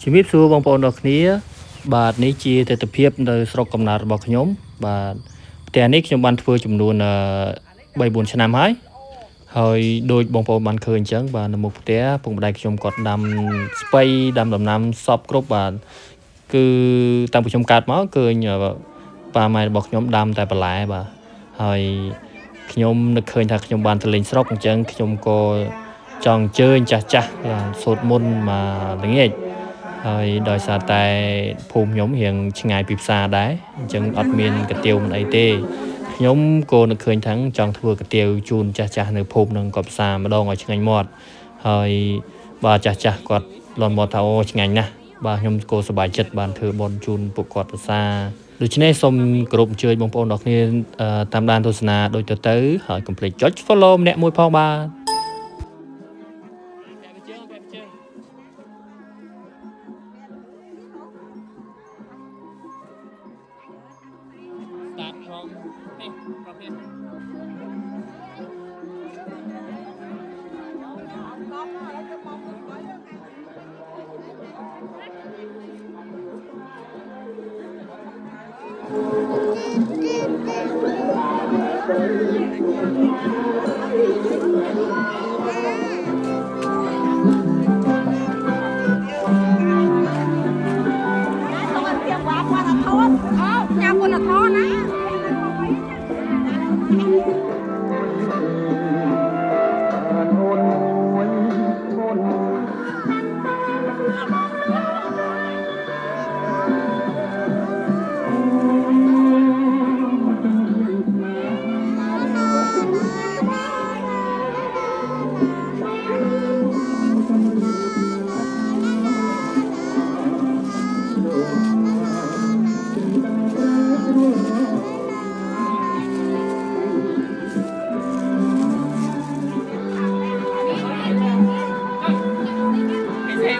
ជំរាបសួរបងប្អូនទាំងគ្នាបាទនេះជាទស្សនវិជ្ជានៅស្រុកកំណើតរបស់ខ្ញុំបាទផ្ទះនេះខ្ញុំបានធ្វើចំនួន3-4 ឆ្នាំហើយដូចបងប្អូនបានឃើញអញ្ចឹងបាទនៅមុខផ្ទះពុកម្ដាយខ្ញុំគាត់ដាំស្ពៃដាំដំណាំសពគ្រប់បាទគឺតាំងពីខ្ញុំកើតមកឃើញប៉ាម៉ែរបស់ខ្ញុំដាំតែបន្លែបាទហើយខ្ញុំនឹកឃើញថាខ្ញុំបានទៅលេងស្រុកអញ្ចឹងខ្ញុំក៏ចង់អញ្ជើញចាស់សូត្រមន្តមកល្ងាចហើយដោយសារតែភូមិខ្ញុំរៀងឆ្ងាយពីផ្សារដែរអញ្ចឹងអត់មានកាទៀវមិនអីទេខ្ញុំក៏នឹកឃើញថាចង់ធ្វើកាទៀវជូនចាស់នៅភូមិនឹងក៏ផ្សារម្ដងឲ្យឆ្ងាញ់មាត់ហើយបាទចាស់គាត់លន់មាត់ថាអូឆ្ងាញ់ណាស់បាទខ្ញុំក៏សប្បាយចិត្តបានធ្វើបុណ្យជូនពួកគាត់ផ្សារដូច្នេះសូមគោរពអញ្ជើញបងប្អូនទាំងគ្នាតាមដានទស្សនាដូចទៅហើយកុំភ្លេចចុច follow ម្នាក់មួយផងបាទStart from here.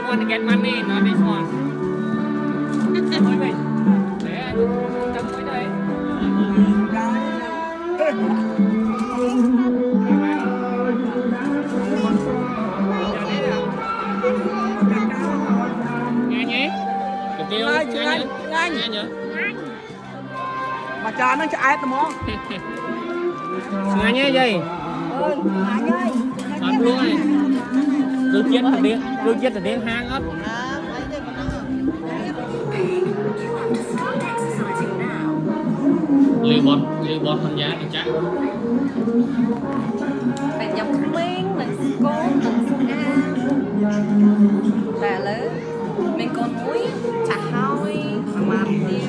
Want to get money, not this one. Thôi vậy. Để anh trong cái đây. Nghe nhé. Cái tiêu nghe nhớ. Mà cho nó cho ai tao món. Nghe nhé gì? Anh ơi. Thật luôn này. Rước chết là tiếng hang hết. Lưu bọt thành giá thì chắc. Phải dọc miếng, mình cố, mình ăn. Và lớn, mình còn muối, chả hôi, mà đi.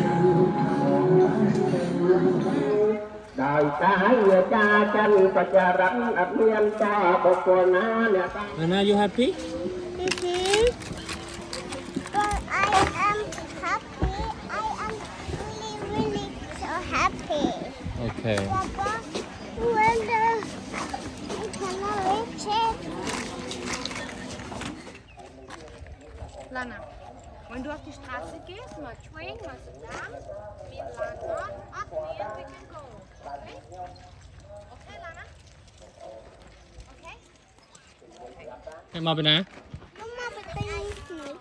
Đời cái cha chân và cha rắn ập miên cha bọc quần á nè ta. Anna, you happy? But I am happy. I am really so happy. Okay. Papa, when can I reach it? Lana, wenn du auf die Straße gehst, mal swing, mal sit down, me and Lana, up here, we can go. Okay? Okay, Lana? Okay? Em mau bên nào? Mama, but they need me.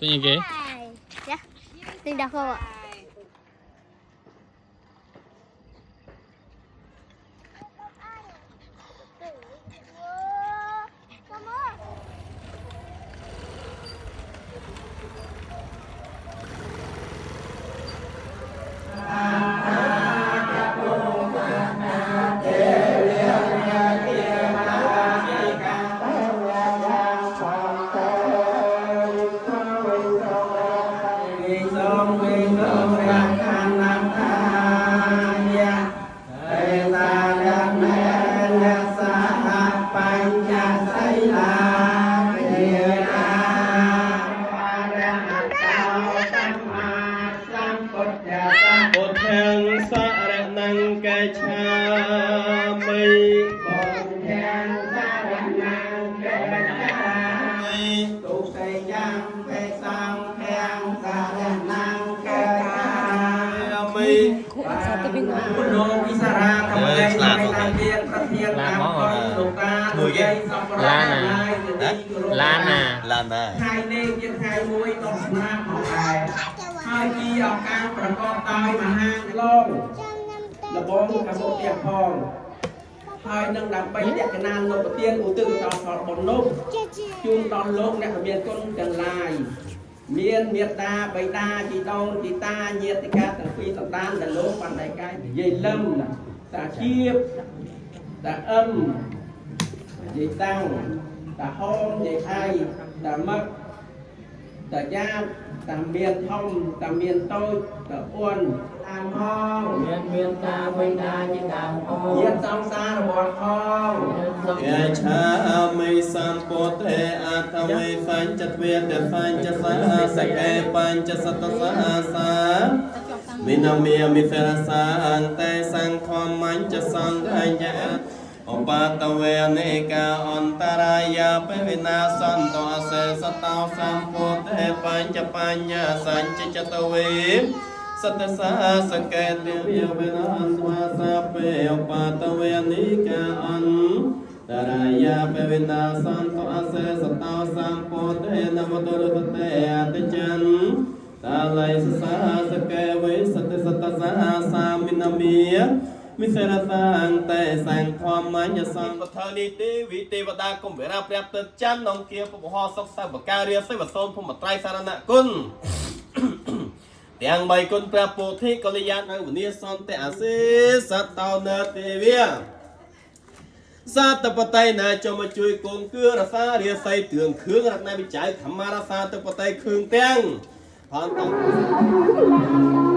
Tôi nhìn kìa. Dạ, tìm được không ạ? Lan nè. Lana ថ្ងៃនេះជាថ្ងៃមួយដ៏សម្រាប់ផងដែរហើយជាឱកាសប្រកបដោយមហាក្លងលបងខាងមុខទៀតផងហើយនឹងដើម្បីលក្ខណៈលោកប្រទានឧទ្ទិសដល់ផលបុណ្យនោះជូនដល់លោកអ្នកមានគុណទាំងឡាយមានមេត្តាបិតាជីដូនជីតាញាតិកាទាំងពីរសន្តានដែលលោកបានតែកាយនិយាយលឹមតាជាបតាអឹមនិយាយតាំងតាហោមនិយាយឯតាមឹកតាយ៉ាតតាមានធំតាមានតូចតាអួនតាមហងមានតាបិតាជាដើមផងញាតិសង្សាររបស់ផងយាឆាមិសម្ពុទ្ធេអតវេសញ្ចទ្វេតសញ្ចសាសកេបញ្ចសតសាសាវិនមេមិសរសាអន្តេសង្ឃមញ្ចសង្ឃញ្ញឧបតវេនិកាអន្តរាយាបវិណាសន្តអសេសតោសម្ពុទ្ធេបញ្ចបញ្ញសញ្ចចតវេសតសាសកេទិវិវិណាស្វាសាពេឧបតវេនិកាអន្តរាយាបវិណាសន្តអសេសតោសម្ពុទ្ធេនមតរុតេអតិចន្ទតាល័យសសាសកេវិសតសតសាសាមិនមីមិសេរតាអន្តេសង្ឃមញ្ញសង្ឃបថនីទេវិទេវតាគុំវេរាព្រះទិច័ន្ទនងគាពបហសុខសបការិយសិវសូនភូមិត្រៃសារណគុណទាំង3គុណព្រះពោធិកល្យាណនៅវនីសន្តិអាសេសតោនទេវាសតបតៃណាចមកជួយគងគឺរសារាស័យទឿងគ្រឿងរតនវិច័យខមារសាតបតៃគ្រឿងទាំងផង